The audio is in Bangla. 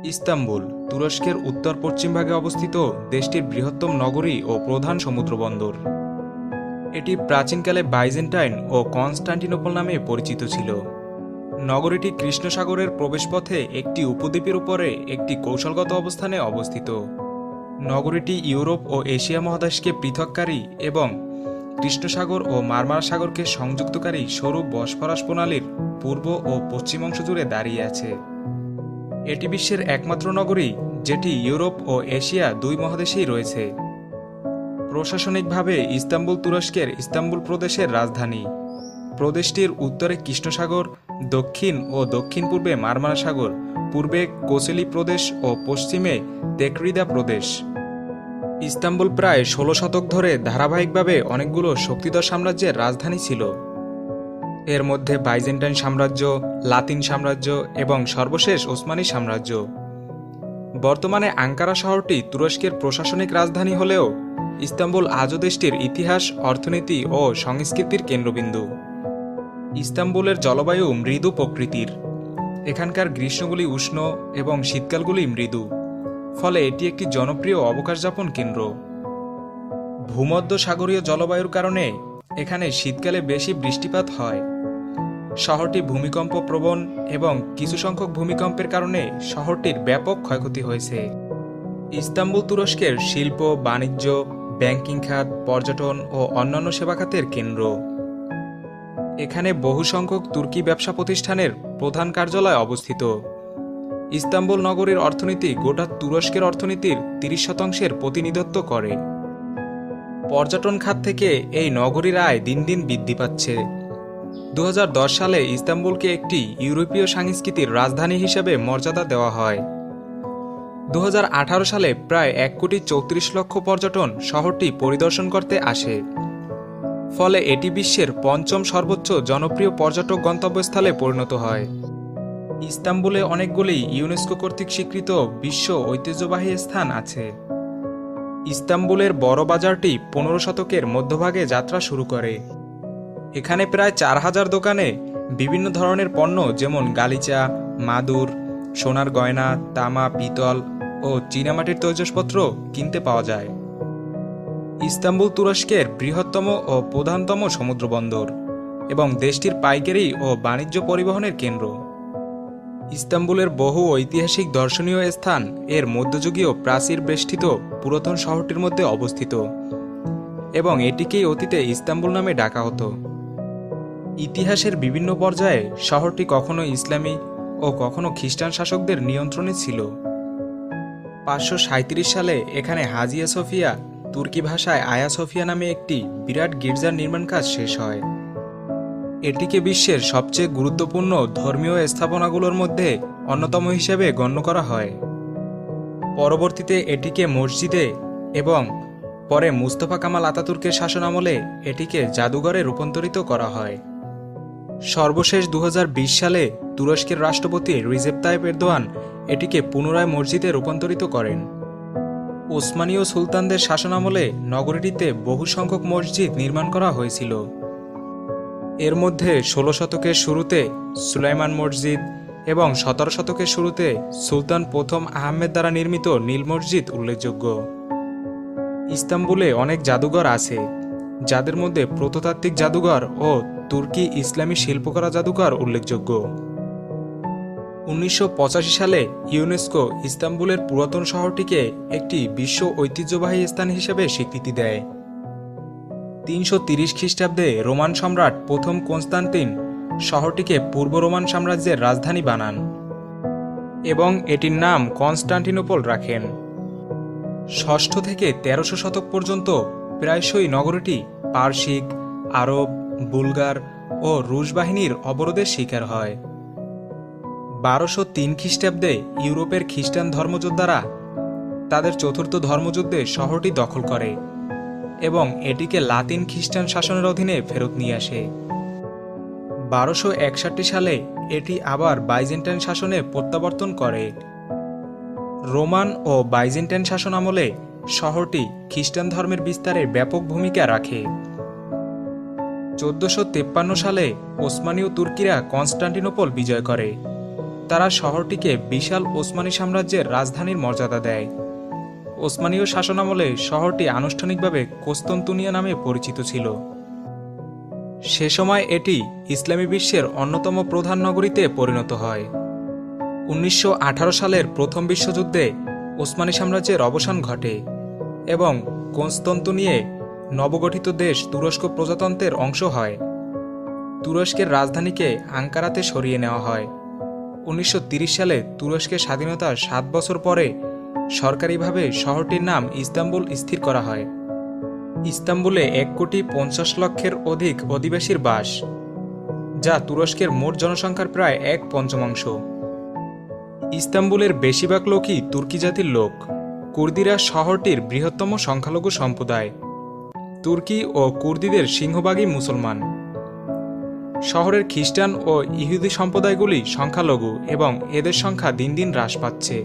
ইস্তাম্বুল তুরস্কের উত্তর পশ্চিম ভাগে অবস্থিত দেশটির বৃহত্তম নগরী ও প্রধান সমুদ্রবন্দর। এটি প্রাচীনকালে বাইজেন্টাইন ও কনস্টান্টিনোপল নামে পরিচিত ছিল। নগরীটি কৃষ্ণ সাগরের প্রবেশপথে একটি উপদ্বীপের উপরে একটি কৌশলগত অবস্থানে অবস্থিত। নগরীটি ইউরোপ ও এশিয়া মহাদেশকে পৃথককারী এবং কৃষ্ণ সাগর ও মার্মারা সাগরকে সংযুক্তকারী সরু বসফরাস প্রণালীর পূর্ব ও পশ্চিম অংশ জুড়ে দাঁড়িয়ে আছে। এটি বিশ্বের একমাত্র নগরী যেটি ইউরোপ ও এশিয়া দুই মহাদেশেই রয়েছে। প্রশাসনিকভাবে ইস্তাম্বুল তুরস্কের ইস্তাম্বুল প্রদেশের রাজধানী। প্রদেশটির উত্তরে কৃষ্ণ সাগর, দক্ষিণ ও দক্ষিণ পূর্বে মার্মারা সাগর, পূর্বে কোসেলি প্রদেশ ও পশ্চিমে তেকরিদা প্রদেশ। ইস্তাম্বুল প্রায় ১৬ শতক ধরে ধারাবাহিকভাবে অনেকগুলো শক্তিধর সাম্রাজ্যের রাজধানী ছিল। এর মধ্যে বাইজেন্টাইন সাম্রাজ্য, লাতিন সাম্রাজ্য এবং সর্বশেষ ওসমানী সাম্রাজ্য। বর্তমানে আঙ্কারা শহরটি তুরস্কের প্রশাসনিক রাজধানী হলেও ইস্তাম্বুল আজও দেশটির ইতিহাস, অর্থনীতি ও সংস্কৃতির কেন্দ্রবিন্দু। ইস্তাম্বুলের জলবায়ু মৃদু প্রকৃতির। এখানকার গ্রীষ্মগুলি উষ্ণ এবং শীতকালগুলি মৃদু, ফলে এটি একটি জনপ্রিয় অবকাশযাপন কেন্দ্র। ভূমধ্য সাগরীয় জলবায়ুর কারণে এখানে শীতকালে বেশি বৃষ্টিপাত হয়। শহরটি ভূমিকম্প প্রবণ এবং কিছু সংখ্যক ভূমিকম্পের কারণে শহরটির ব্যাপক ক্ষয়ক্ষতি হয়েছে। ইস্তাম্বুল তুরস্কের শিল্প, বাণিজ্য, ব্যাংকিং খাত, পর্যটন ও অন্যান্য সেবা খাতের কেন্দ্র। এখানে বহু সংখ্যক তুর্কি ব্যবসা প্রতিষ্ঠানের প্রধান কার্যালয় অবস্থিত। ইস্তাম্বুল নগরীর অর্থনীতি গোটা তুরস্কের অর্থনীতির ৩০% প্রতিনিধিত্ব করে। পর্যটন খাত থেকে এই নগরীর আয় দিন দিন বৃদ্ধি পাচ্ছে। ২০১০ সালে ইস্তাম্বুলকে একটি ইউরোপীয় সাংস্কৃতিক রাজধানী হিসেবে মর্যাদা দেওয়া হয়। ২০১৮ সালে প্রায় ১,৩৪,০০,০০০ পর্যটন শহরটি পরিদর্শন করতে আসে। ফলে এটি বিশ্বের পঞ্চম সর্বোচ্চ জনপ্রিয় পর্যটক গন্তব্যস্থলে পরিণত হয়। ইস্তাম্বুলে অনেকগুলি ইউনেস্কো কর্তৃক স্বীকৃত বিশ্ব ঐতিহ্যবাহী স্থান আছে। ইস্তাম্বুলের বড় বাজারটি ১৫ শতকের মধ্যভাগে যাত্রা শুরু করে। এখানে প্রায় ৪,০০০ দোকানে বিভিন্ন ধরনের পণ্য যেমন গালিচা, মাদুর, সোনার গয়না, তামা, পিতল ও চীনামাটির তৈজসপত্র কিনতে পাওয়া যায়। ইস্তাম্বুল তুরস্কের বৃহত্তম ও প্রধানতম সমুদ্রবন্দর এবং দেশটির পাইকারি ও বাণিজ্য পরিবহনের কেন্দ্র। ইস্তাম্বুলের বহু ঐতিহাসিক দর্শনীয় স্থান এর মধ্যযুগীয় প্রাচীর বেষ্টিত পুরাতন শহরটির মধ্যে অবস্থিত এবং এটিকেই অতীতে ইস্তাম্বুল নামে ডাকা হতো। ইতিহাসের বিভিন্ন পর্যায়ে শহরটি কখনো ইসলামী ও কখনো খ্রিস্টান শাসকদের নিয়ন্ত্রণে ছিল। ৫৩৭ সালে এখানে হাজিয়া সোফিয়া, তুর্কি ভাষায় আয়া সোফিয়া নামে একটি বিরাট গির্জার নির্মাণ কাজ শেষ হয়। এটিকে বিশ্বের সবচেয়ে গুরুত্বপূর্ণ ধর্মীয় স্থাপনাগুলোর মধ্যে অন্যতম হিসেবে গণ্য করা হয়। পরবর্তীতে এটিকে মসজিদে এবং পরে মুস্তফা কামাল আতাতুর্কের শাসনামলে এটিকে জাদুঘরে রূপান্তরিত করা হয়। সর্বশেষ ২০২০ সালে তুরস্কের রাষ্ট্রপতি রিসেপ তাইপ এরদোয়ান এটিকে পুনরায় মসজিদে রূপান্তরিত করেন। ওসমানীয় সুলতানদের শাসনামলে নগরীটিতে বহু সংখ্যক মসজিদ নির্মাণ করা হয়েছিল। এর মধ্যে ১৬ শতকের শুরুতে সুলাইমান মসজিদ এবং ১৭ শতকের শুরুতে সুলতান প্রথম আহমেদ দ্বারা নির্মিত নীল মসজিদ উল্লেখযোগ্য। ইস্তাম্বুলে অনেক জাদুঘর আছে, যাদের মধ্যে প্রত্নতাত্ত্বিক জাদুঘর ও তুর্কি ইসলামী শিল্পকলা জাদুঘর উল্লেখযোগ্য। ১৯৮৫ সালে ইউনেস্কো ইস্তাম্বুলের পুরাতন শহরটিকে একটি বিশ্ব ঐতিহ্যবাহী স্থান হিসেবে স্বীকৃতি দেয়। ৩৩০ খ্রিস্টাব্দে রোমান সম্রাট প্রথম কনস্টান্টিন শহরটিকে পূর্ব রোমান সাম্রাজ্যের রাজধানী বানান এবং এটির নাম কনস্টান্টিনোপল রাখেন। ৬ষ্ঠ থেকে ১৩০০ শতক পর্যন্ত প্রায়শই নগরীটি পারসিক, আরব, বুলগার ও রুশ বাহিনীর অবরোধের শিকার হয়। ১২০৩ খ্রিস্টাব্দে ইউরোপের খ্রিস্টান ধর্মযোদ্ধারা তাদের চতুর্থ ধর্মযুদ্ধে শহরটি দখল করে এবং এটিকে লাতিন খ্রিস্টান শাসনের অধীনে ফেরত নিয়ে আসে। ১২৬১ সালে এটি আবার বাইজেন্টাইন শাসনে প্রত্যাবর্তন করে। রোমান ও বাইজেন্টাইন শাসন আমলে শহরটি খ্রিস্টান ধর্মের বিস্তারে ব্যাপক ভূমিকা রাখে। ১৪৫৩ সালে ওসমানীয় তুর্কিরা কনস্টান্টিনোপল বিজয় করে তারা শহরটিকে বিশাল ওসমানী সাম্রাজ্যের রাজধানীর মর্যাদা দেয়। ওসমানীয় শাসনামলে শহরটি আনুষ্ঠানিকভাবে কোস্তান্তনিয়া নামে পরিচিত ছিল। সে সময় এটি ইসলামী বিশ্বের অন্যতম প্রধান নগরীতে পরিণত হয়। 1918 সালের প্রথম বিশ্বযুদ্ধে ওসমানী সাম্রাজ্যের অবসান ঘটে এবং কনস্তান্তনিয়ে নবগঠিত দেশ তুরস্ক প্রজাতন্ত্রের অংশ হয়। তুরস্কের রাজধানীকে আঙ্কারাতে সরিয়ে নেওয়া হয়। 1930 সালে তুরস্কের স্বাধীনতার 7 বছর পরে সরকারিভাবে শহরটির নাম ইস্তাম্বুল স্থির করা হয়। ইস্তাম্বুলে 1,50,00,000 অধিক অধিবাসীর বাস, যা তুরস্কের মোট জনসংখ্যার প্রায় 1/5। ইস্তাম্বুলের বেশিরভাগ লোকই তুর্কি জাতির লোক। কুর্দিরা শহরটির বৃহত্তম সংখ্যালঘু সম্প্রদায়। তুর্কি ও কুর্দিদের সিংহভাগই মুসলমান। শহরের খ্রিস্টান ও ইহুদি সম্প্রদায়গুলি সংখ্যালঘু এবং এদের সংখ্যা দিন দিন হ্রাস পাচ্ছে।